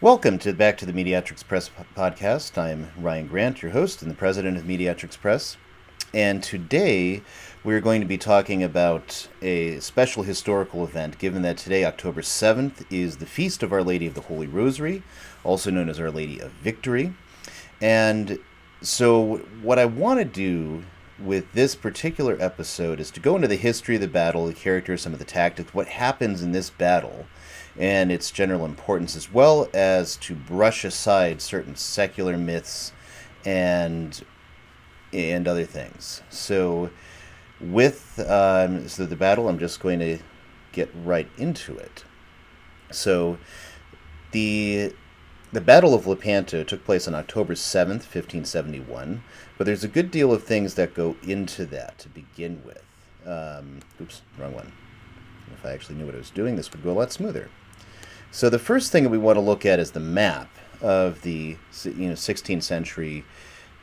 Welcome to back to the Mediatrix Press podcast. I'm Ryan Grant, your host and the president of Mediatrix Press. And today we're going to be talking about a special historical event, given that today, October 7th, is the Feast of Our Lady of the Holy Rosary, also known as Our Lady of Victory. And so, what I want to do with this particular episode is to go into the history of the battle, the characters, some of the tactics, what happens in this battle, and its general importance, as well as to brush aside certain secular myths and other things. So, with the battle, I'm just going to get right into it. So, the Battle of Lepanto took place on October 7th, 1571, but there's a good deal of things that go into that to begin with. Oops, wrong one. If I actually knew what I was doing, this would go a lot smoother. So the first thing that we want to look at is the map of the 16th century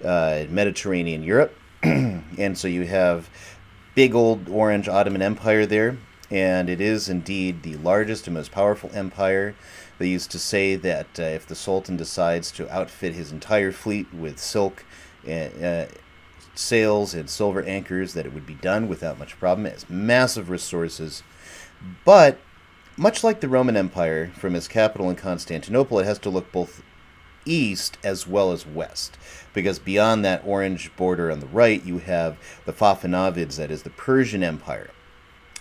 Mediterranean Europe. And so you have big old orange Ottoman Empire there, and it is indeed the largest and most powerful empire. They used to say that if the Sultan decides to outfit his entire fleet with silk sails and silver anchors, that it would be done without much problem. It has massive resources, but much like the Roman Empire, from its capital in Constantinople, it has to look both east as well as west, because beyond that orange border on the right, you have the Fafavids, that is the Persian Empire,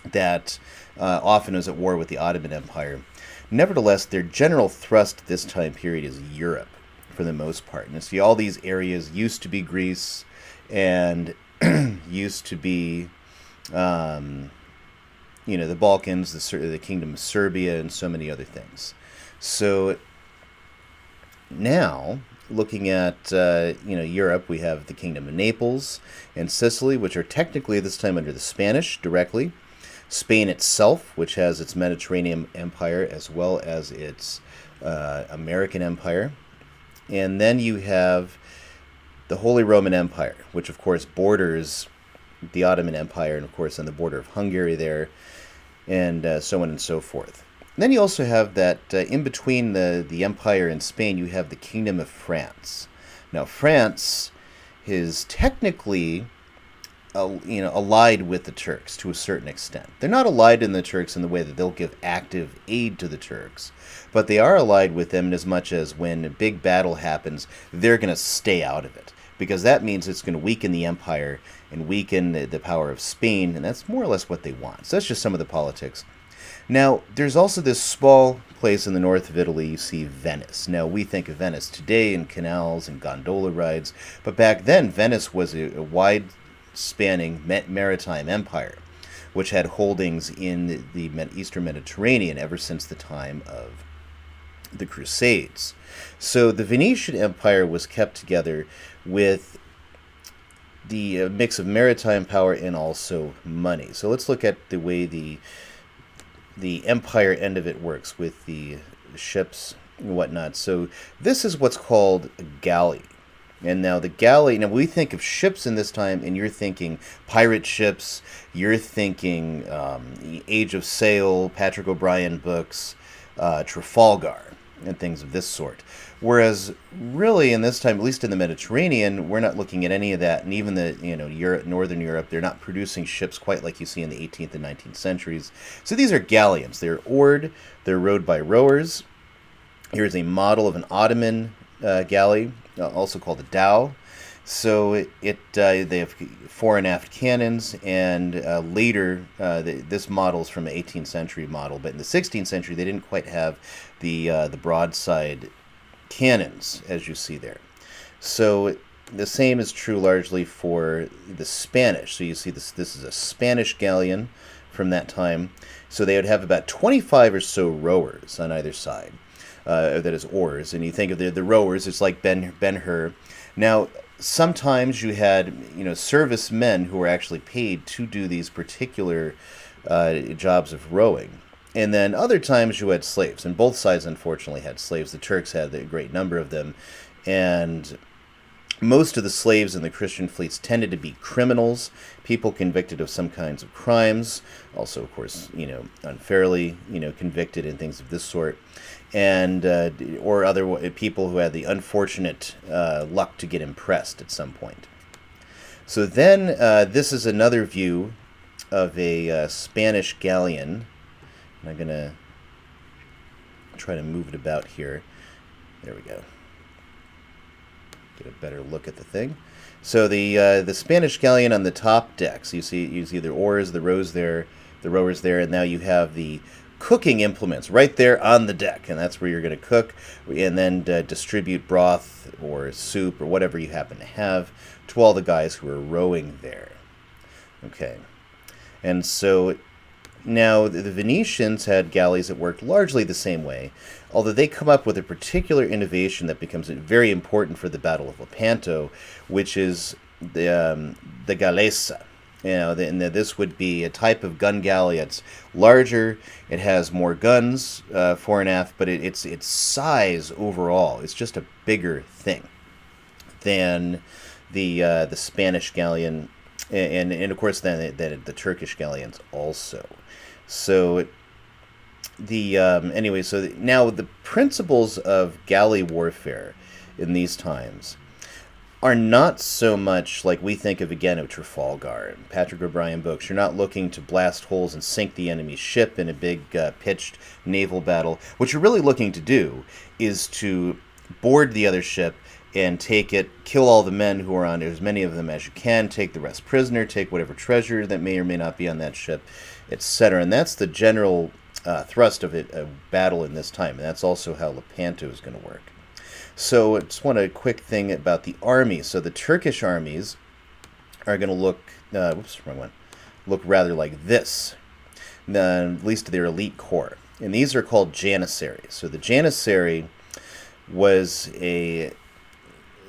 that often is at war with the Ottoman Empire. Nevertheless, their general thrust this time period is Europe, for the most part. And see, all these areas used to be Greece and used to be the Balkans, the Kingdom of Serbia, and so many other things. So now, looking at Europe, we have the Kingdom of Naples and Sicily, which are technically this time under the Spanish directly. Spain itself, which has its Mediterranean Empire as well as its American Empire. And then you have the Holy Roman Empire, which of course borders the Ottoman Empire, and of course on the border of Hungary there, and so on and so forth. And then you also have that in between the empire and Spain, you have the Kingdom of France. Now, France is technically allied with the Turks to a certain extent. They're not allied in the Turks in the way that they'll give active aid to the Turks, but they are allied with them in as much as when a big battle happens, they're going to stay out of it, because that means it's going to weaken the empire and weaken the power of Spain, and that's more or less what they want. So that's just some of the politics. Now, there's also this small place in the north of Italy, you see Venice. Now, we think of Venice today in canals and gondola rides, but back then, Venice was a wide-spanning maritime empire, which had holdings in the Eastern Mediterranean ever since the time of the Crusades. So the Venetian Empire was kept together with the mix of maritime power and also money. So let's look at the way the empire end of it works with the ships and whatnot. So this is what's called a galley. And now the galley, now we think of ships in this time, and you're thinking pirate ships, you're thinking Age of Sail, Patrick O'Brian books, Trafalgar, and things of this sort. Whereas, really, in this time, at least in the Mediterranean, we're not looking at any of that. And even Northern Europe, they're not producing ships quite like you see in the 18th and 19th centuries. So these are galleons. They're oared. They're rowed by rowers. Here's a model of an Ottoman galley, also called a dhow. So they have fore and aft cannons, and later this model's from an 18th century model, but in the 16th century they didn't quite have the broadside cannons as you see there. So the same is true largely for the Spanish. So you see this is a Spanish galleon from that time. So they would have about 25 or so rowers on either side. That is oars, and you think of the rowers, it's like Ben-Hur. Now, sometimes you had servicemen who were actually paid to do these particular jobs of rowing, and then other times you had slaves, and both sides unfortunately had slaves. The Turks had a great number of them, and Most of the slaves in the Christian fleets tended to be criminals, people convicted of some kinds of crimes, also, of course, unfairly, convicted and things of this sort, and or other people who had the unfortunate luck to get impressed at some point. So then, this is another view of a Spanish galleon. And I'm going to try to move it about here. There we go. Get a better look at the thing. So the Spanish galleon on the top deck. So you see the oars, the rowers there, and now you have the cooking implements right there on the deck, and that's where you're going to cook, and then distribute broth or soup or whatever you happen to have to all the guys who are rowing there. Okay, and so now the Venetians had galleys that worked largely the same way, although they come up with a particular innovation that becomes very important for the Battle of Lepanto, which is the galesa. This would be a type of gun galley. It's larger, it has more guns fore and aft, but its size overall is just a bigger thing than the Spanish galleon, and of course then the Turkish galleons also. So so now the principles of galley warfare in these times are not so much like we think of, again, of Trafalgar and Patrick O'Brian books. You're not looking to blast holes and sink the enemy's ship in a big pitched naval battle. What you're really looking to do is to board the other ship and take it, kill all the men who are on it, as many of them as you can, take the rest prisoner, take whatever treasure that may or may not be on that ship, etc. And that's the general thrust of a battle in this time. And that's also how Lepanto is going to work. So I just want a quick thing about the army. So the Turkish armies are going to look, look rather like this, at least their elite corps. And these are called janissaries. So the janissary was a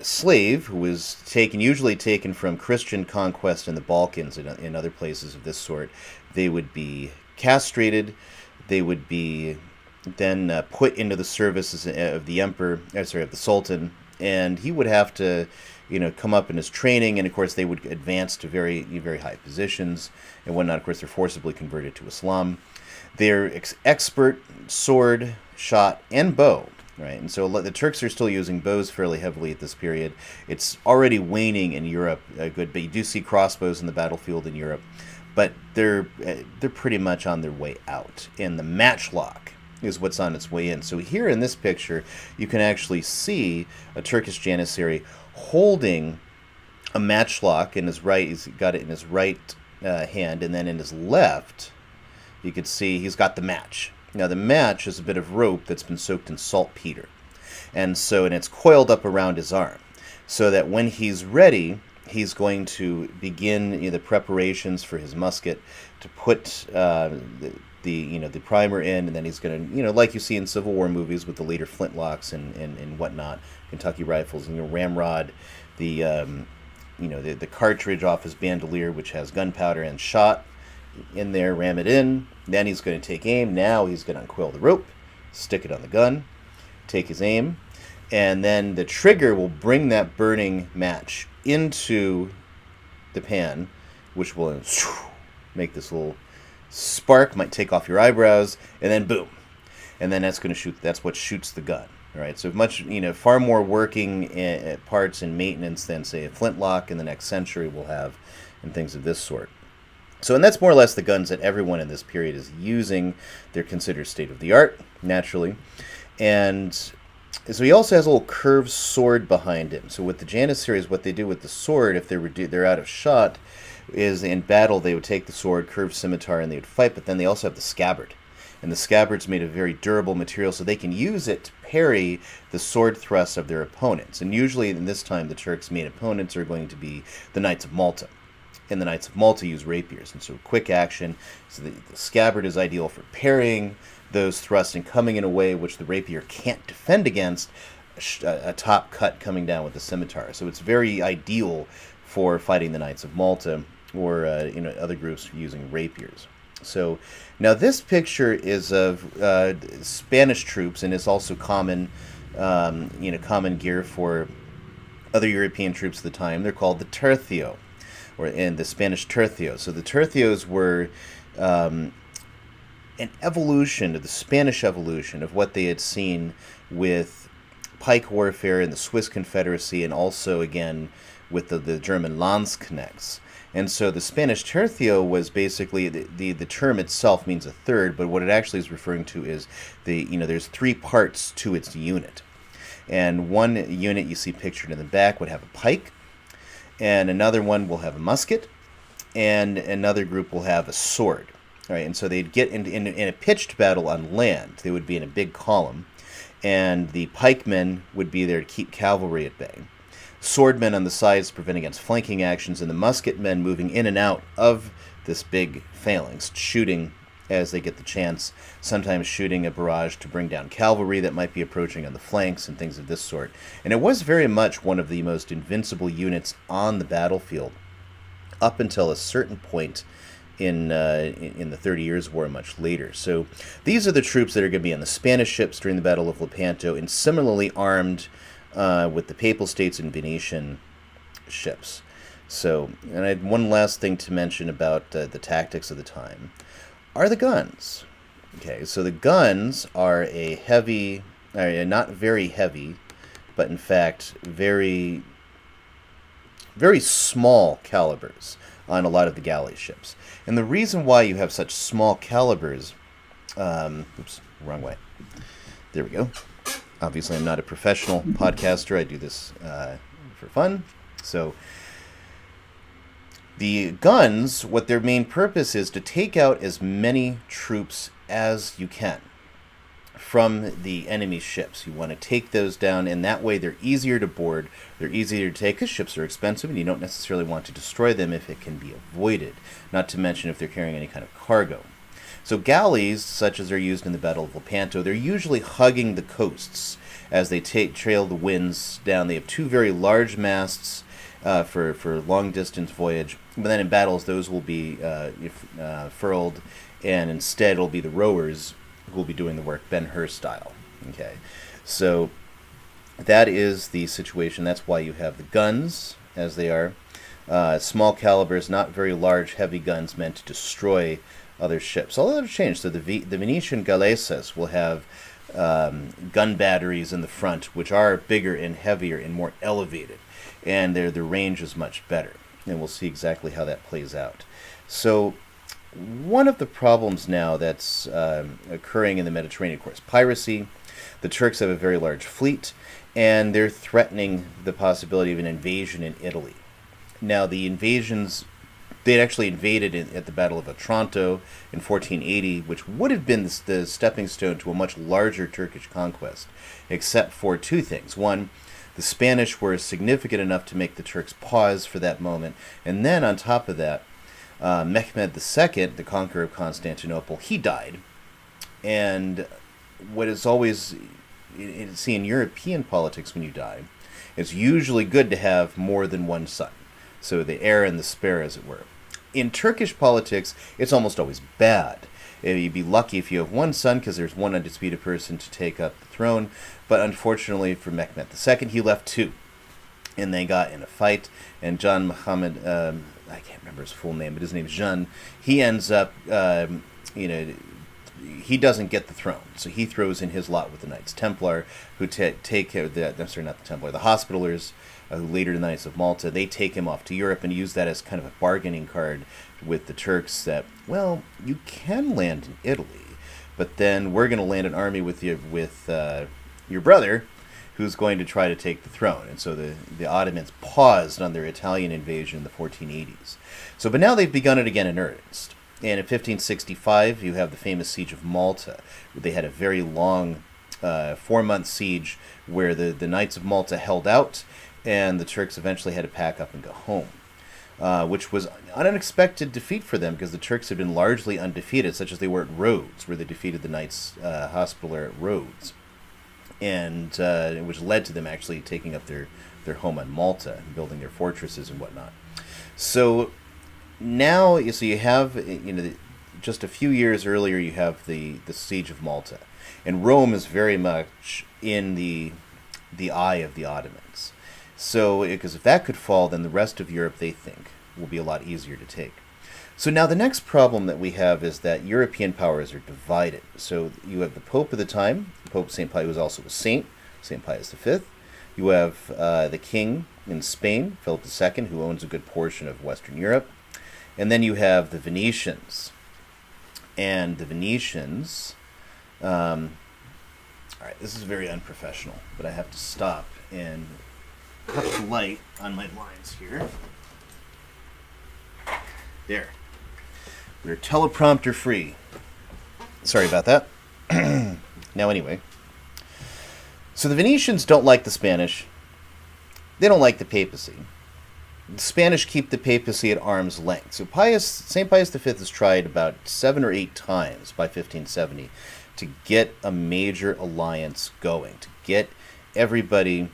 slave who was usually taken from Christian conquest in the Balkans and in other places of this sort. They would be castrated. They would be then put into the service of the of the Sultan, and he would have to, come up in his training, and of course they would advance to very, very high positions and whatnot. Of course, they're forcibly converted to Islam. They're expert sword, shot, and bow, right? And so the Turks are still using bows fairly heavily at this period. It's already waning in Europe a good bit. You do see crossbows in the battlefield in Europe, but they're pretty much on their way out. And the matchlock is what's on its way in. So here in this picture, you can actually see a Turkish janissary holding a matchlock in his right. He's got it in his right hand, and then in his left, you can see he's got the match. Now the match is a bit of rope that's been soaked in saltpeter, and it's coiled up around his arm, so that when he's ready, he's going to begin the preparations for his musket to put the primer in, and then he's going to, like you see in Civil War movies with the later flintlocks and whatnot, Kentucky rifles, and ramrod, the cartridge off his bandolier, which has gunpowder and shot in there, ram it in. Then he's going to take aim. Now he's going to uncoil the rope, stick it on the gun, take his aim, and then the trigger will bring that burning match into the pan, which will make this little spark, might take off your eyebrows, and then boom, and then that's going to shoot. That's what shoots the gun. All right, so far more working parts and maintenance than, say, a flintlock in the next century will have, and things of this sort. So, and that's more or less the guns that everyone in this period is using. They're considered state-of-the-art, naturally, and so he also has a little curved sword behind him. So with the janissaries, what they do with the sword, if they're out of shot, is in battle they would take the sword, curved scimitar, and they would fight. But then they also have the scabbard, and the scabbard's made of very durable material, so they can use it to parry the sword thrusts of their opponents. And usually in this time, the Turks' main opponents are going to be the Knights of Malta. And the Knights of Malta use rapiers, and so quick action. So the scabbard is ideal for parrying those thrusts and coming in a way which the rapier can't defend against, a top cut coming down with the scimitar. So it's very ideal for fighting the Knights of Malta or other groups using rapiers. So now this picture is of Spanish troops, and it's also common gear for other European troops at the time. They're called the Tertio, or in the Spanish Tertio. So the Tertios were an evolution of the Spanish evolution of what they had seen with pike warfare in the Swiss Confederacy, and also again with the German Landsknechts. And so the Spanish tercio was basically the term itself means a third, but what it actually is referring to is there's three parts to its unit. And one unit you see pictured in the back would have a pike, and another one will have a musket, and another group will have a sword. All right, and so they'd get in a pitched battle on land. They would be in a big column, and the pikemen would be there to keep cavalry at bay. Swordmen on the sides to prevent against flanking actions, and the musketmen moving in and out of this big phalanx, shooting as they get the chance, sometimes shooting a barrage to bring down cavalry that might be approaching on the flanks and things of this sort. And it was very much one of the most invincible units on the battlefield up until a certain point in the 30 Years' War much later. So these are the troops that are going to be on the Spanish ships during the Battle of Lepanto, and similarly armed with the Papal States and Venetian ships. So, and I had one last thing to mention about the tactics of the time, are the guns. Okay, so the guns are not very heavy, but in fact very, very small calibers on a lot of the galley ships. And the reason why you have such small calibers, oops, wrong way. There we go. Obviously, I'm not a professional podcaster. I do this for fun. So the guns, what their main purpose is to take out as many troops as you can from the enemy ships. You want to take those down, and that way they're easier to board, they're easier to take, because ships are expensive, and you don't necessarily want to destroy them if it can be avoided, not to mention if they're carrying any kind of cargo. So galleys, such as are used in the Battle of Lepanto, they're usually hugging the coasts as they trail the winds down. They have two very large masts for long-distance voyage, but then in battles those will be furled, and instead it'll be the rowers who will be doing the work, Ben-Hur style. Okay, so that is the situation. That's why you have the guns as they are. Small calibers, not very large, heavy guns meant to destroy other ships. Although they've changed. So the Venetian galleases will have gun batteries in the front, which are bigger and heavier and more elevated, and their range is much better. And we'll see exactly how that plays out. So one of the problems now that's occurring in the Mediterranean, of course, piracy. The Turks have a very large fleet, and they're threatening the possibility of an invasion in Italy. Now, the invasions, they actually invaded at the Battle of Otranto in 1480, which would have been the stepping stone to a much larger Turkish conquest, except for two things. One, the Spanish were significant enough to make the Turks pause for that moment, and then on top of that, Mehmed II, the conqueror of Constantinople, he died. And what is always, see, in European politics, when you die, it's usually good to have more than one son. So the heir and the spare, as it were. In Turkish politics, it's almost always bad. You'd be lucky if you have one son, because there's one undisputed person to take up the throne. But unfortunately for Mehmed II, he left two. And they got in a fight, and John Muhammad, I can't remember his full name, but his name's Jean, he ends up, he doesn't get the throne. So he throws in his lot with the Knights Templar, who take care of the Hospitallers, who later the Knights of Malta. They take him off to Europe and use that as kind of a bargaining card with the Turks that, well, you can land in Italy, but then we're going to land an army with your brother, who's going to try to take the throne. And so the Ottomans paused on their Italian invasion in the 1480s. So, but now they've begun it again in earnest. And in 1565, you have the famous siege of Malta. They had a very long 4-month siege where the Knights of Malta held out, and the Turks eventually had to pack up and go home, which was an unexpected defeat for them, because the Turks had been largely undefeated, such as they were at Rhodes, where they defeated the Knights Hospitaller at Rhodes. And which led to them actually taking up their home on Malta and building their fortresses and whatnot. So now, you have, just a few years earlier, you have the siege of Malta, and Rome is very much in the eye of the Ottomans. So, because if that could fall, then the rest of Europe, they think, will be a lot easier to take. So now the next problem that we have is that European powers are divided. So you have the Pope of the time, Pope St. Pius, who was also a saint, St. Pius V. You have the king in Spain, Philip II, who owns a good portion of Western Europe. And then you have the Venetians. And the Venetians... all right, this is very unprofessional, but I have to stop and put the light on my blinds here. There. We're teleprompter free. Sorry about that. Now anyway. So the Venetians don't like the Spanish. They don't like the papacy. The Spanish keep the papacy at arm's length. So St. Pius V has tried about 7 or 8 times by 1570 to get a major alliance going, to get everybody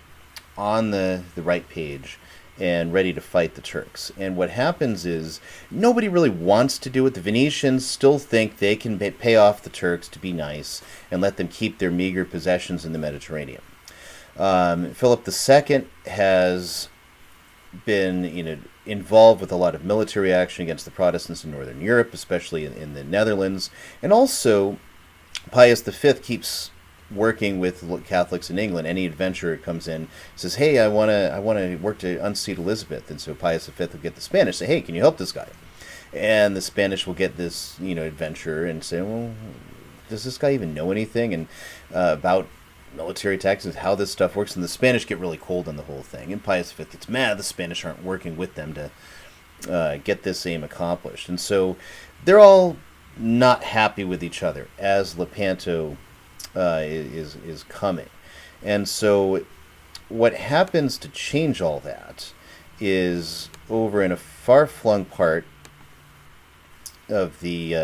on the right page and ready to fight the Turks. And what happens is nobody really wants to do it. The Venetians still think they can pay off the Turks to be nice and let them keep their meager possessions in the Mediterranean. Philip II has been involved with a lot of military action against the Protestants in Northern Europe, especially in the Netherlands. And also, Pius V keeps working with Catholics in England. Any adventurer comes in, says, "Hey, I want to work to unseat Elizabeth," and so Pius V will get the Spanish, say, "Hey, can you help this guy?" And the Spanish will get this adventurer and say, "Well, does this guy even know anything and about military tactics, how this stuff works?" And the Spanish get really cold on the whole thing, and Pius V gets mad. The Spanish aren't working with them to get this aim accomplished, and so they're all not happy with each other as Lepanto is coming. And so what happens to change all that is over in a far-flung part of the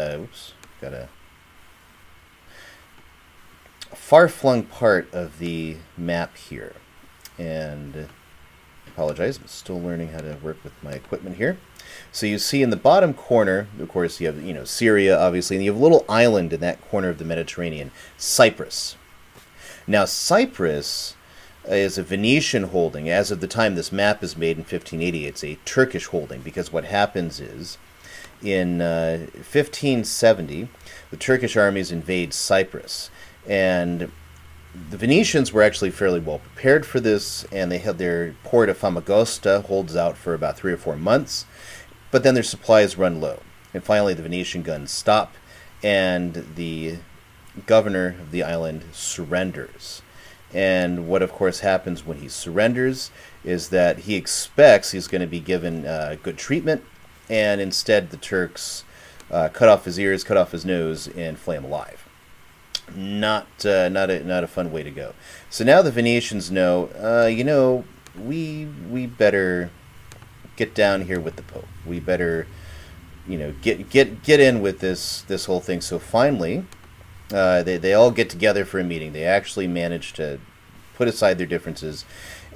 far-flung part of the map here. And I apologize, I'm still learning how to work with my equipment here. So you see in the bottom corner, of course, you have Syria, obviously, and you have a little island in that corner of the Mediterranean, Cyprus. Now, Cyprus is a Venetian holding. As of the time this map is made in 1580, it's a Turkish holding, because what happens is, in 1570, the Turkish armies invade Cyprus, and the Venetians were actually fairly well prepared for this, and they had their port of Famagosta holds out for about 3 or 4 months. But then their supplies run low. And finally the Venetian guns stop, and the governor of the island surrenders. And what, of course, happens when he surrenders is that he expects he's going to be given good treatment, and instead the Turks cut off his ears, cut off his nose, and flay him alive. Not a fun way to go. So now the Venetians know, we better get down here with the Pope. We better, get in with this whole thing. So finally, they all get together for a meeting. They actually manage to put aside their differences,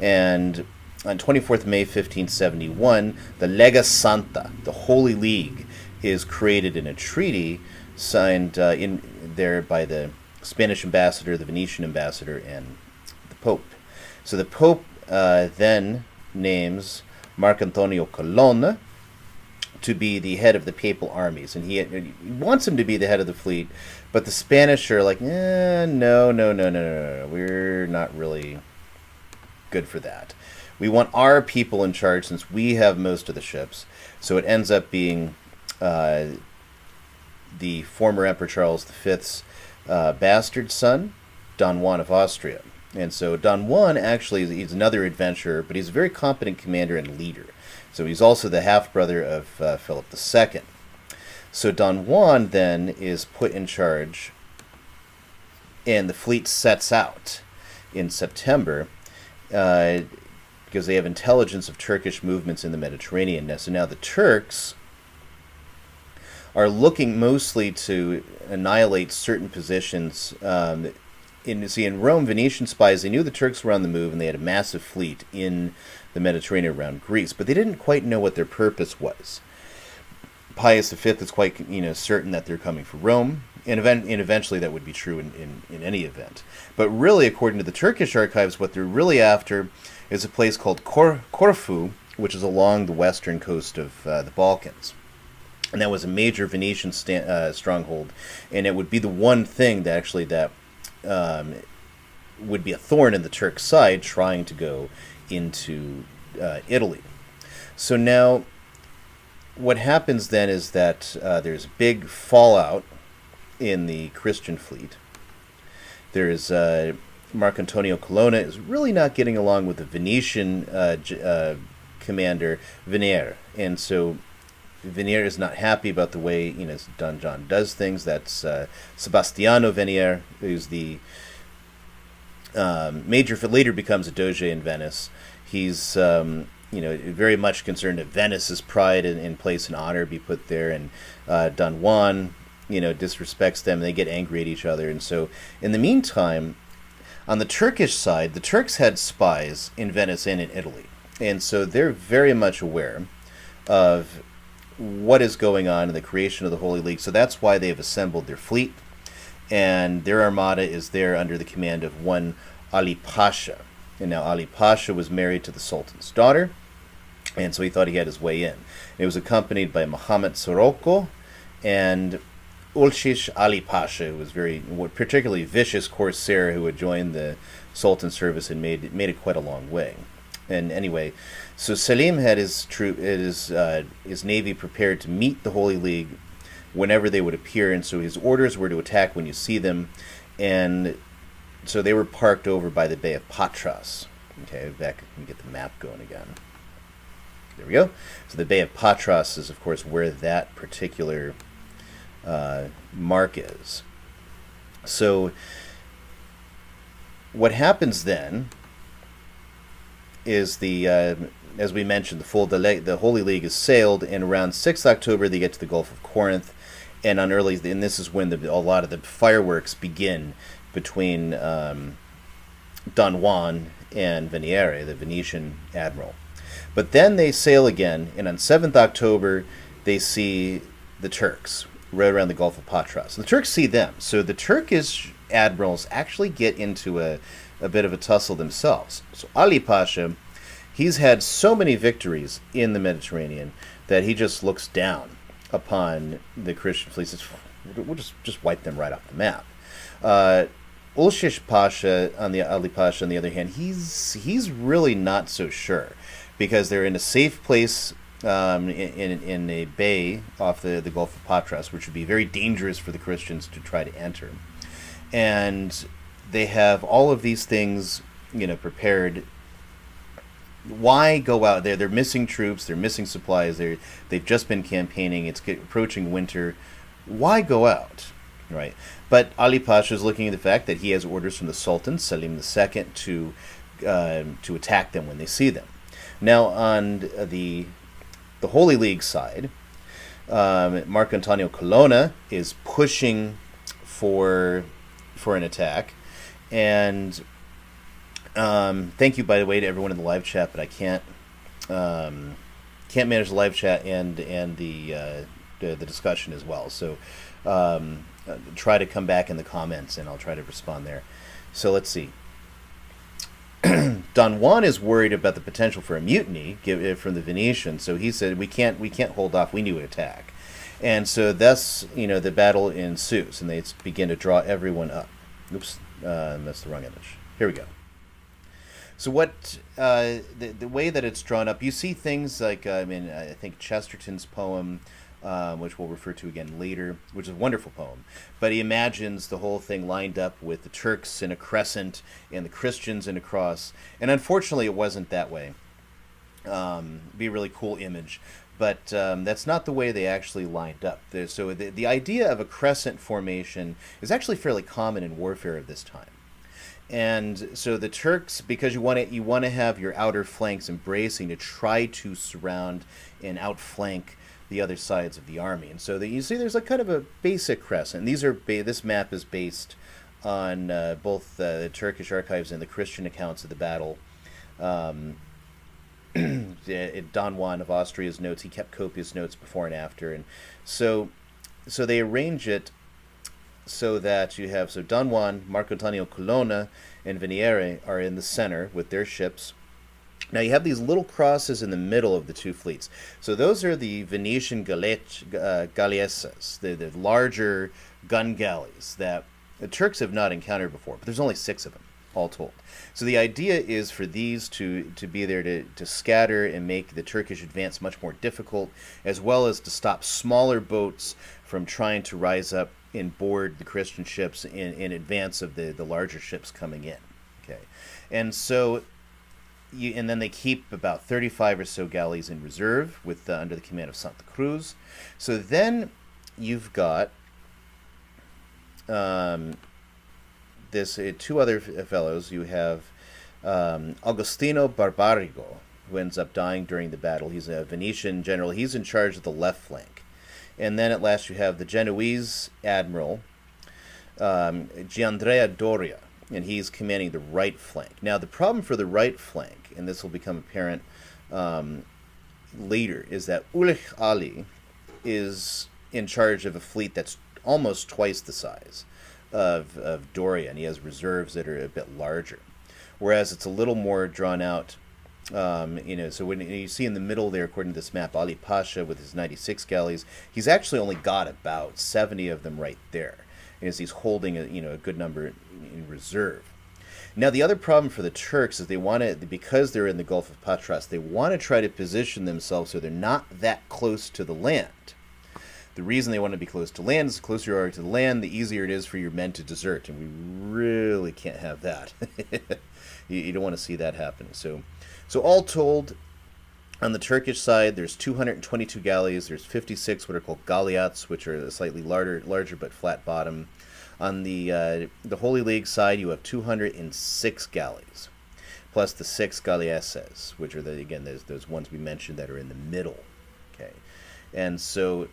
and on 24th May 1571, the Lega Santa, the Holy League, is created in a treaty signed in there by the Spanish ambassador, the Venetian ambassador, and the Pope. So the Pope then names Marcantonio Colonna to be the head of the papal armies, and he wants him to be the head of the fleet, but the Spanish are like, no, we're not really good for that. We want our people in charge since we have most of the ships. So it ends up being the former Emperor Charles V's bastard son, Don Juan of Austria. And so Don Juan actually he's another adventurer, but he's a very competent commander and leader. So he's also the half-brother of Philip II. So Don Juan then is put in charge, and the fleet sets out in September because they have intelligence of Turkish movements in the Mediterranean. So now the Turks are looking mostly to annihilate certain positions. In Rome, Venetian spies, they knew the Turks were on the move, and they had a massive fleet in the Mediterranean around Greece, but they didn't quite know what their purpose was. Pius V is quite certain that they're coming for Rome, and eventually that would be true in any event. But really, according to the Turkish archives, what they're really after is a place called Corfu, which is along the western coast of the Balkans. And that was a major Venetian stronghold, and it would be the one thing that actually would be a thorn in the Turks' side trying to go into Italy. So now, what happens then is that there's big fallout in the Christian fleet. There's Marcantonio Colonna is really not getting along with the Venetian commander Venier, and so Venier is not happy about the way Don John does things. That's Sebastiano Venier, who's the major, later becomes a doge in Venice. He's very much concerned that Venice's pride and place and honor be put there, and Don Juan disrespects them, and they get angry at each other. And so in the meantime, on the Turkish side, the Turks had spies in Venice and in Italy, and so they're very much aware of what is going on in the creation of the Holy League. So that's why they've assembled their fleet, and their armada is there under the command of one Ali Pasha. And now Ali Pasha was married to the Sultan's daughter, and so he thought he had his way in. It was accompanied by Muhammad Soroko and Ulshish Ali Pasha, who was particularly vicious corsair who had joined the Sultan's service and made it quite a long way. And anyway, so Selim had his navy prepared to meet the Holy League whenever they would appear, and so his orders were to attack when you see them, and so they were parked over by the Bay of Patras. Okay, back, let me get the map going again. There we go. So the Bay of Patras is, of course, where that particular mark is. So what happens then is as we mentioned, the Holy League is sailed, and around 6th October they get to the Gulf of Corinth, and this is when a lot of the fireworks begin between Don Juan and Veniere, the Venetian admiral. But then they sail again, and on 7th October they see the Turks right around the Gulf of Patras. The Turks see them, so the Turkish admirals actually get into a bit of a tussle themselves. So Ali Pasha, he's had so many victories in the Mediterranean that he just looks down upon the Christian fleet. Says, we'll just wipe them right off the map. Ulshish Pasha, Ali Pasha, on the other hand, he's really not so sure, because they're in a safe place in a bay off the Gulf of Patras, which would be very dangerous for the Christians to try to enter. And they have all of these things, prepared. Why go out there? They're missing troops. They're missing supplies. They've just been campaigning. It's approaching winter. Why go out, right? But Ali Pasha is looking at the fact that he has orders from the Sultan Selim II to attack them when they see them. Now on the Holy League side, Marcantonio Colonna is pushing for an attack. And thank you, by the way, to everyone in the live chat, but I can't manage the live chat and the discussion as well. So try to come back in the comments, and I'll try to respond there. So let's see. Don Juan is worried about the potential for a mutiny from the Venetians, so he said we can't hold off. We need to attack, and so thus the battle ensues, and they begin to draw everyone up. Oops, that's the wrong image. Here we go. So what the way that it's drawn up, you see things like I think Chesterton's poem, which we'll refer to again later, which is a wonderful poem. But he imagines the whole thing lined up with the Turks in a crescent and the Christians in a cross. And unfortunately, it wasn't that way. Be a really cool image. But that's not the way they actually lined up. So the idea of a crescent formation is actually fairly common in warfare of this time. And so the Turks, because you want to have your outer flanks embracing to try to surround and outflank the other sides of the army. And so you see there's kind of a basic crescent. This map is based on both the Turkish archives and the Christian accounts of the battle. Don Juan of Austria's notes, he kept copious notes before and after. And so they arrange it so that you have, Don Juan, Marcantonio Colonna, and Veniere are in the center with their ships, Now you have these little crosses in the middle of the two fleets. So those are the Venetian galleases, the larger gun galleys that the Turks have not encountered before, but there's only 6 of them, all told. So the idea is for these to be there to scatter and make the Turkish advance much more difficult, as well as to stop smaller boats from trying to rise up and board the Christian ships in advance of the larger ships coming in. Okay, and so and then they keep about 35 or so galleys in reserve with under the command of Santa Cruz. So then you've got this 2 other fellows. You have Agostino Barbarigo, who ends up dying during the battle. He's a Venetian general. He's in charge of the left flank. And then at last you have the Genoese admiral, Giandrea Doria, and he's commanding the right flank. Now, the problem for the right flank, and this will become apparent later, is that Ulugh Ali is in charge of a fleet that's almost twice the size of Doria, and he has reserves that are a bit larger. Whereas it's a little more drawn out. So when you see in the middle there, according to this map, Ali Pasha with his 96 galleys, he's actually only got about 70 of them right there, as he's holding a good number in reserve. Now the other problem for the Turks is because they're in the Gulf of Patras, they want to try to position themselves so they're not that close to the land. The reason they want to be close to land is the closer you are to the land, the easier it is for your men to desert, and we really can't have that. You don't want to see that happen. So all told, on the Turkish side, there's 222 galleys. There's 56 what are called galiots, which are slightly larger but flat bottom. On the Holy League side, you have 206 galleys, plus the 6 galleasses, which are those ones we mentioned that are in the middle. Okay, and so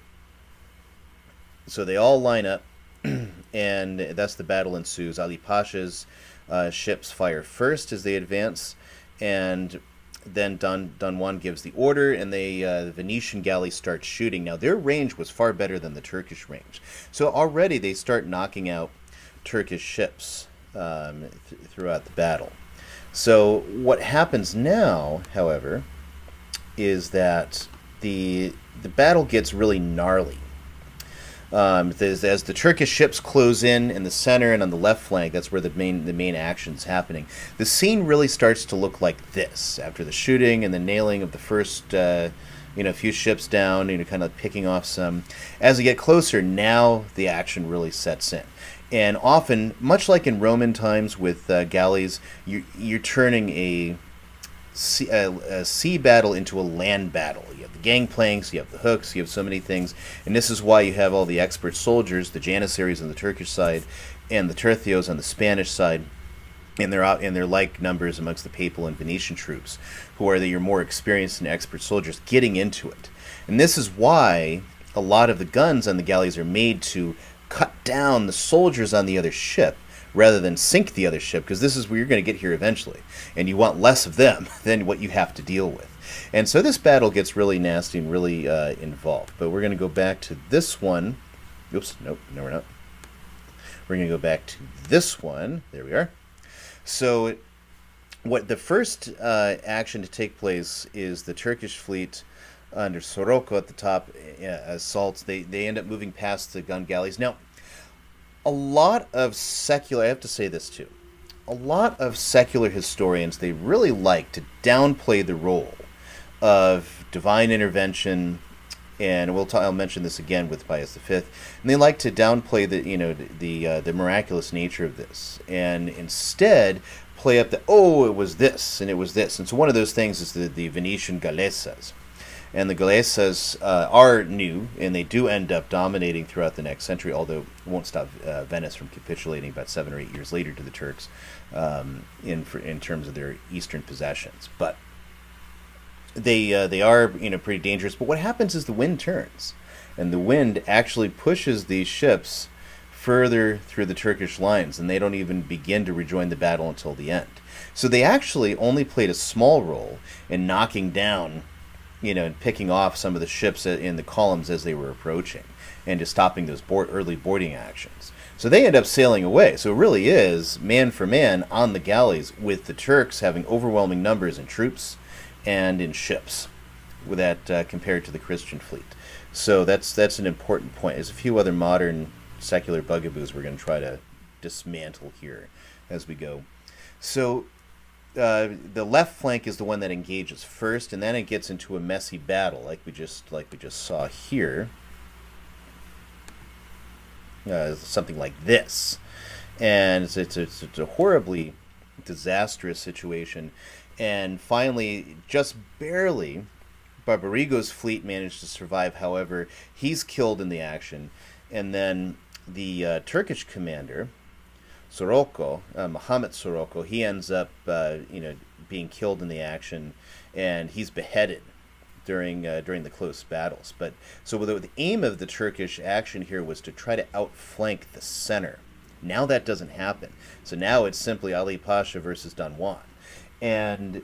they all line up, and thus the battle ensues. Ali Pasha's ships fire first as they advance, and then Don Juan gives the order, and the Venetian galleys start shooting. Now, their range was far better than the Turkish range. So already they start knocking out Turkish ships throughout the battle. So what happens now, however, is that the battle gets really gnarly. As the Turkish ships close in the center and on the left flank, that's where the main action's happening. The scene really starts to look like this after the shooting and the nailing of the first, few ships down, kind of picking off some. As we get closer, now the action really sets in, and often, much like in Roman times with galleys, you're turning a sea battle into a land battle. You have the gangplanks, you have the hooks, you have so many things, and this is why you have all the expert soldiers, the Janissaries on the Turkish side, and the Tertios on the Spanish side, and they're out in their like numbers amongst the Papal and Venetian troops, who are your more experienced and expert soldiers getting into it. And this is why a lot of the guns on the galleys are made to cut down the soldiers on the other ship, rather than sink the other ship, because this is where you're going to get here eventually, and you want less of them than what you have to deal with. And so this battle gets really nasty and really involved. But we're going to go back to this one. Oops, nope, no we're not. We're going to go back to this one. There we are. So what the first action to take place is the Turkish fleet under Soroko at the top assaults. They end up moving past the gun galleys. Now, a lot of secular, I have to say this too, a lot of secular historians, they really like to downplay the role of divine intervention, and I'll mention this again with Pius V, and they like to downplay the miraculous nature of this, and instead play up it was this, and it was this. And so one of those things is the Venetian galleases. And the galleases are new, and they do end up dominating throughout the next century, although it won't stop Venice from capitulating about 7 or 8 years later to the Turks in terms of their eastern possessions. But they are pretty dangerous. But what happens is the wind turns, and the wind actually pushes these ships further through the Turkish lines, and they don't even begin to rejoin the battle until the end. So they actually only played a small role in knocking down and picking off some of the ships in the columns as they were approaching, and just stopping those early boarding actions. So they end up sailing away. So it really is man for man on the galleys, with the Turks having overwhelming numbers and troops, and in ships, with that compared to the Christian fleet. So that's an important point. There's a few other modern secular bugaboos we're going to try to dismantle here as we go. So the left flank is the one that engages first, and then it gets into a messy battle, like we just saw here. Something like this, and it's a horribly disastrous situation. And finally, just barely, Barbarigo's fleet managed to survive. However, he's killed in the action, and then the Turkish commander, Soroko, Mohammed Soroko, he ends up being killed in the action, and he's beheaded during the close battles. But so the aim of the Turkish action here was to try to outflank the center. Now that doesn't happen. So now it's simply Ali Pasha versus Don Juan, and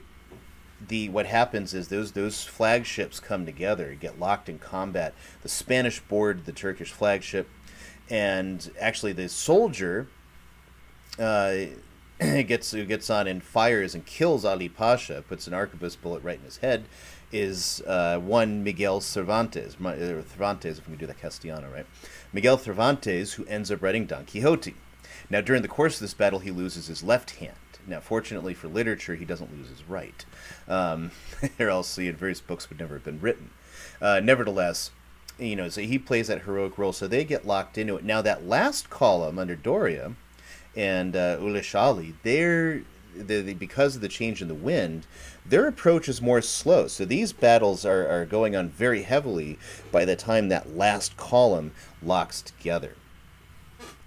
what happens is those flagships come together, get locked in combat. The Spanish board the Turkish flagship, and actually the soldier gets on and fires and kills Ali Pasha, puts an arquebus bullet right in his head, is one Miguel Cervantes, Cervantes, if we do that Castellano, right? Miguel Cervantes, who ends up writing Don Quixote. Now, during the course of this battle, he loses his left hand. Now, fortunately for literature, he doesn't lose his right. Or else various books would never have been written. Nevertheless, so he plays that heroic role, so they get locked into it. Now, that last column under Doria and Uleshali, because of the change in the wind, their approach is more slow. So these battles are going on very heavily by the time that last column locks together.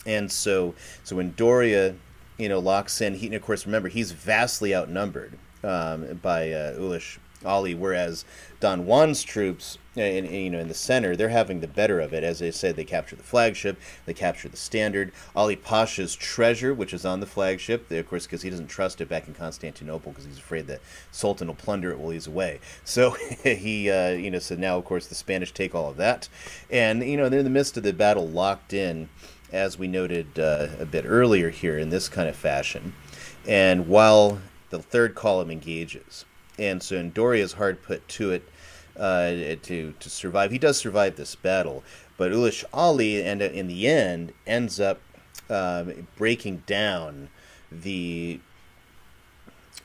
And so when Doria, locks in, he, of course, remember, he's vastly outnumbered by Ulish Ali, whereas Don Juan's troops, in the center, they're having the better of it. As I said, they capture the flagship, they capture the standard. Ali Pasha's treasure, which is on the flagship, of course, because he doesn't trust it back in Constantinople, because he's afraid that Sultan will plunder it while he's away. So so now, of course, the Spanish take all of that, and they're in the midst of the battle, locked in, as we noted a bit earlier here, in this kind of fashion. And while the third column engages, and so Doria is hard put to it to survive. He does survive this battle, but Ulish Ali, in the end, ends up breaking down the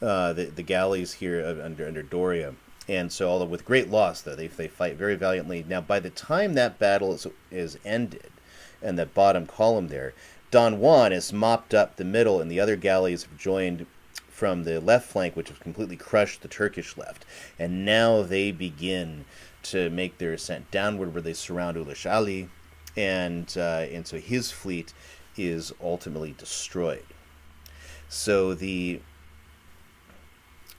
galleys here under Doria. And so, although with great loss, though, they fight very valiantly. Now, by the time that battle is ended, and that bottom column there, Don Juan has mopped up the middle, and the other galleys have joined from the left flank, which have completely crushed the Turkish left. And now they begin to make their ascent downward, where they surround Ulish Ali, and so his fleet is ultimately destroyed. So the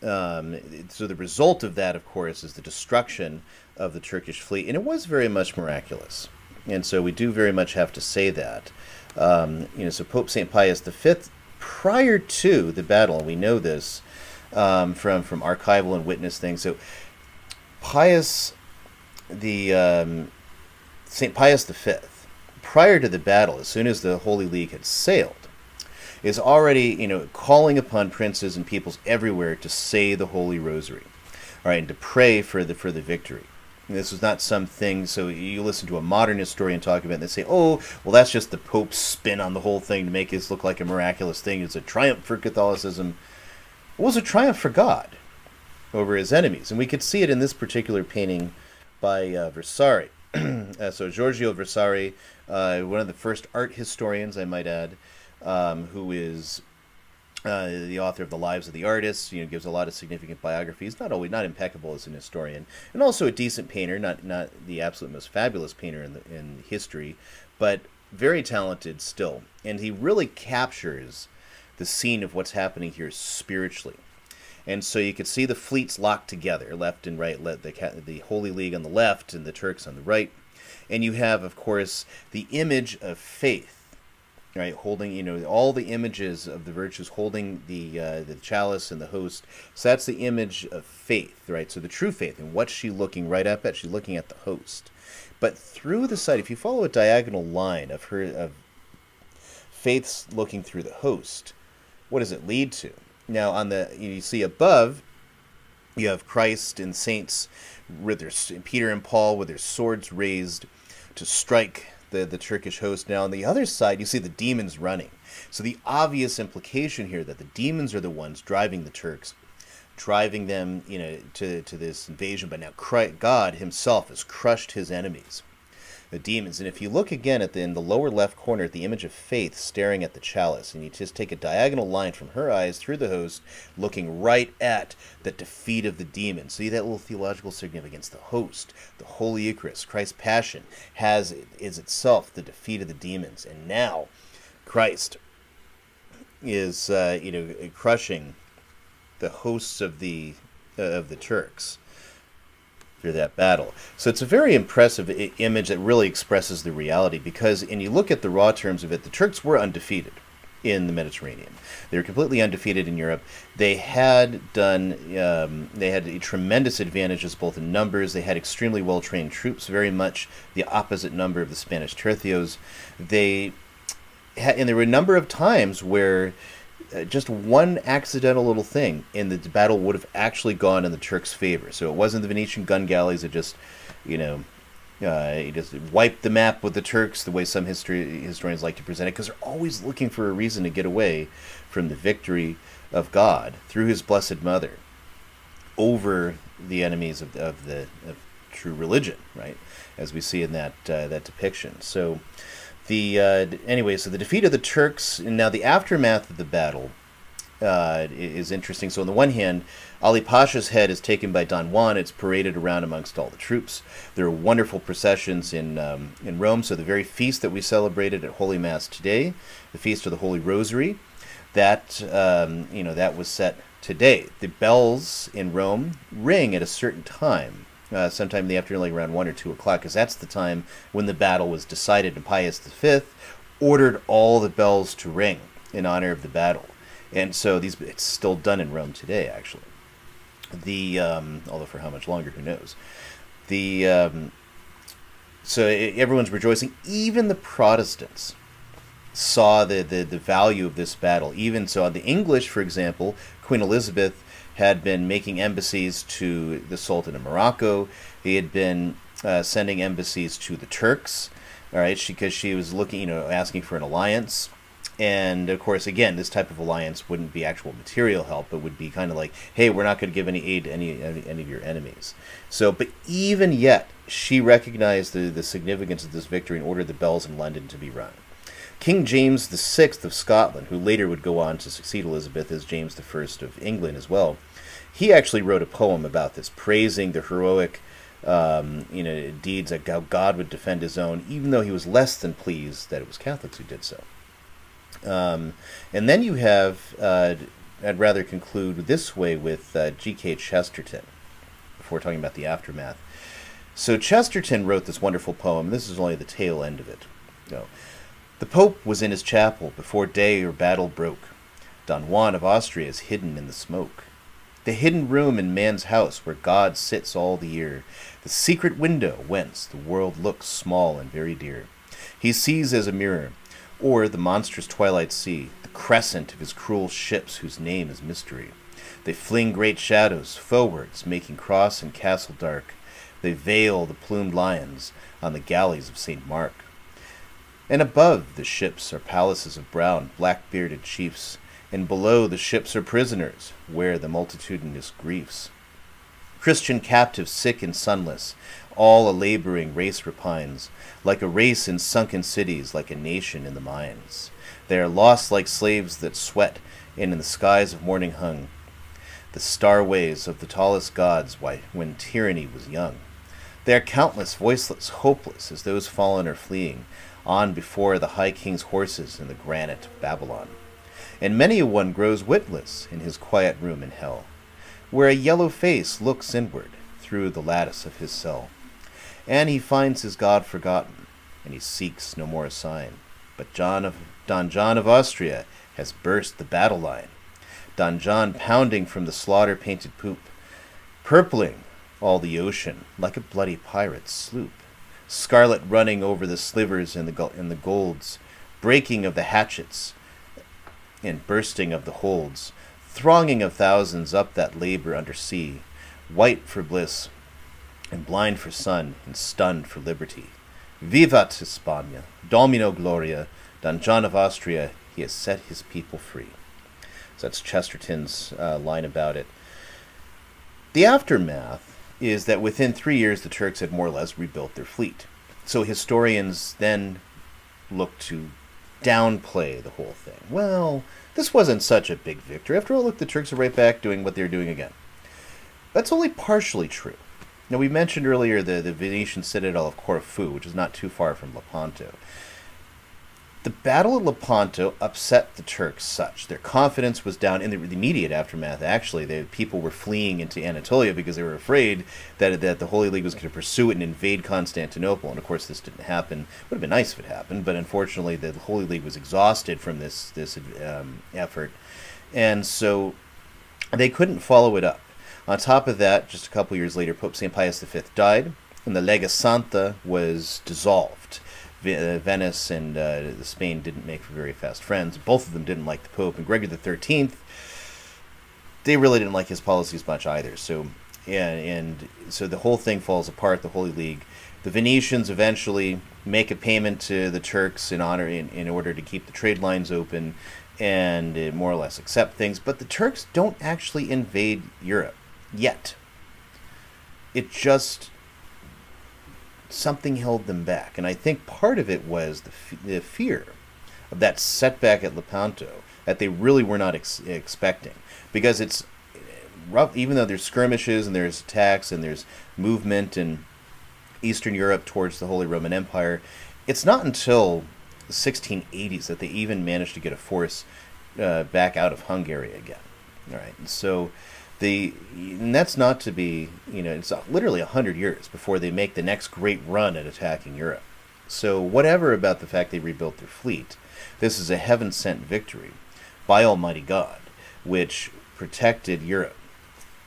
result of that, of course, is the destruction of the Turkish fleet, and it was very much miraculous. And so we do very much have to say that. So Pope St. Pius V, prior to the battle, and we know this from archival and witness things. So St. Pius V, prior to the battle, as soon as the Holy League had sailed, is already calling upon princes and peoples everywhere to say the Holy Rosary, all right, and to pray for the victory. And this was not something, so you listen to a modern historian talk about it, and they say, oh, well, that's just the Pope's spin on the whole thing to make this look like a miraculous thing. It's a triumph for Catholicism. It was a triumph for God over his enemies. And we could see it in this particular painting by Vasari. So Giorgio Vasari, one of the first art historians, I might add, who is the author of The Lives of the Artists, gives a lot of significant biographies, not impeccable as an historian, and also a decent painter, not the absolute most fabulous painter in history, but very talented still. And he really captures the scene of what's happening here spiritually. And so you could see the fleets locked together, left and right, the Holy League on the left and the Turks on the right. And you have, of course, the image of faith, right, holding, all the images of the virtues, holding the chalice and the host. So that's the image of faith, right? So the true faith. And what's she looking right up at? She's looking at the host. But through the side, if you follow a diagonal line of faith's looking through the host, what does it lead to? Now, you see above, You have Christ and saints, with Peter and Paul with their swords raised to strike the Turkish host. Now on the other side, you see the demons running. So the obvious implication here that the demons are the ones driving the Turks, driving them, to this invasion. But now God Himself has crushed His enemies, the demons. And if you look again in the lower left corner at the image of Faith staring at the chalice, and you just take a diagonal line from her eyes through the host, looking right at the defeat of the demons. See that little theological significance? The host, the Holy Eucharist, Christ's passion, is itself the defeat of the demons. And now Christ is crushing the hosts of the Turks through that battle. So it's a very impressive image that really expresses the reality, because, and you look at the raw terms of it, the Turks were undefeated in the Mediterranean. They were completely undefeated in Europe. They had tremendous advantages both in numbers. They had extremely well-trained troops, very much the opposite number of the Spanish Tertios. And there were a number of times where just one accidental little thing and the battle would have actually gone in the Turks' favor. So it wasn't the Venetian gun galleys that just, just wiped the map with the Turks, the way some historians like to present it, because they're always looking for a reason to get away from the victory of God through His Blessed Mother over the enemies of true religion, right? As we see in that depiction. So so the defeat of the Turks, and now the aftermath of the battle is interesting. So on the one hand, Ali Pasha's head is taken by Don Juan. It's paraded around amongst all the troops. There are wonderful processions in Rome. So the very feast that we celebrated at Holy Mass today, the Feast of the Holy Rosary, that was set today. The bells in Rome ring at a certain time. Sometime in the afternoon, like around 1 or 2 o'clock, because that's the time when the battle was decided, and Pius V ordered all the bells to ring in honor of the battle. And so it's still done in Rome today, actually. Although for how much longer, who knows? Everyone's rejoicing. Even the Protestants saw the value of this battle. Even so, on the English, for example, Queen Elizabeth had been making embassies to the Sultan of Morocco. He had been sending embassies to the Turks, all right, because she was looking, asking for an alliance. And of course, again, this type of alliance wouldn't be actual material help, but would be kind of like, hey, we're not going to give any aid to any of your enemies. So, but even yet, she recognized the significance of this victory and ordered the bells in London to be rung. King James VI of Scotland, who later would go on to succeed Elizabeth as James I of England as well, he actually wrote a poem about this, praising the heroic deeds, that how God would defend His own, even though he was less than pleased that it was Catholics who did so. And then you have, I'd rather conclude this way with G.K. Chesterton, before talking about the aftermath. So Chesterton wrote this wonderful poem. This is only the tail end of it. The Pope was in his chapel before day or battle broke. Don Juan of Austria is hidden in the smoke. The hidden room in man's house where God sits all the year, the secret window whence the world looks small and very dear. He sees as a mirror, or the monstrous twilight sea, the crescent of his cruel ships whose name is mystery. They fling great shadows forwards, making cross and castle dark. They veil the plumed lions on the galleys of St. Mark. And above the ships are palaces of brown, black-bearded chiefs, and below the ships are prisoners, where the multitudinous griefs. Christian captives sick and sunless, all a laboring race repines, like a race in sunken cities, like a nation in the mines. They are lost like slaves that sweat, and in the skies of morning hung the starways of the tallest gods when tyranny was young. They are countless, voiceless, hopeless, as those fallen or fleeing, on before the high king's horses in the granite Babylon. And many a one grows witless in his quiet room in hell, where a yellow face looks inward through the lattice of his cell. And he finds his God forgotten, and he seeks no more a sign. But Don John of Austria has burst the battle line. Don John pounding from the slaughter-painted poop, purpling all the ocean like a bloody pirate's sloop. Scarlet running over the slivers and the golds, breaking of the hatchets and bursting of the holds, thronging of thousands up that labor under sea, white for bliss, and blind for sun, and stunned for liberty. Vivat Hispania, Domino Gloria, Don John of Austria, he has set his people free. So that's Chesterton's line about it. The aftermath is that within 3 years, the Turks had more or less rebuilt their fleet. So historians then look to downplay the whole thing. Well, this wasn't such a big victory. After all, look, the Turks are right back doing what they're doing again. That's only partially true. Now, we mentioned earlier the Venetian citadel of Corfu, which is not too far from Lepanto. The battle at Lepanto upset the Turks such. Their confidence was down in the immediate aftermath, actually. People were fleeing into Anatolia because they were afraid that the Holy League was going to pursue it and invade Constantinople. And, of course, this didn't happen. It would have been nice if it happened, but unfortunately the Holy League was exhausted from this effort. And so they couldn't follow it up. On top of that, just a couple years later, Pope St. Pius V died, and the Lega Santa was dissolved. Venice and Spain didn't make very fast friends. Both of them didn't like the Pope. And Gregory XIII, they really didn't like his policies much either. So, so the whole thing falls apart, the Holy League. The Venetians eventually make a payment to the Turks in order to keep the trade lines open and more or less accept things. But the Turks don't actually invade Europe yet. It just... something held them back, and I think part of it was the fear of that setback at Lepanto that they really were not expecting, because it's rough. Even though there's skirmishes and there's attacks and there's movement in Eastern Europe towards the Holy Roman Empire, it's not until the 1680s that they even managed to get a force back out of Hungary again. All right, and so. And that's not to be, it's literally 100 years before they make the next great run at attacking Europe. So whatever about the fact they rebuilt their fleet, this is a heaven-sent victory by Almighty God, which protected Europe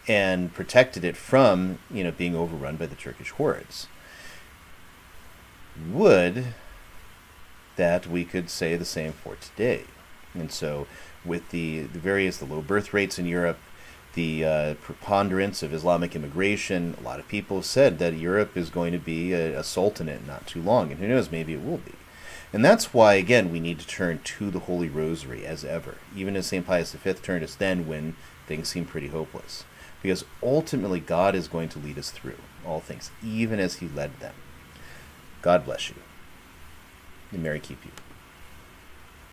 and protected it from, being overrun by the Turkish hordes. Would that we could say the same for today. And so with the low birth rates in Europe, the preponderance of Islamic immigration, a lot of people have said that Europe is going to be a sultanate not too long, and who knows, maybe it will be. And that's why, again, we need to turn to the Holy Rosary as ever, even as St. Pius V turned us then when things seemed pretty hopeless. Because ultimately God is going to lead us through all things, even as he led them. God bless you, and Mary keep you.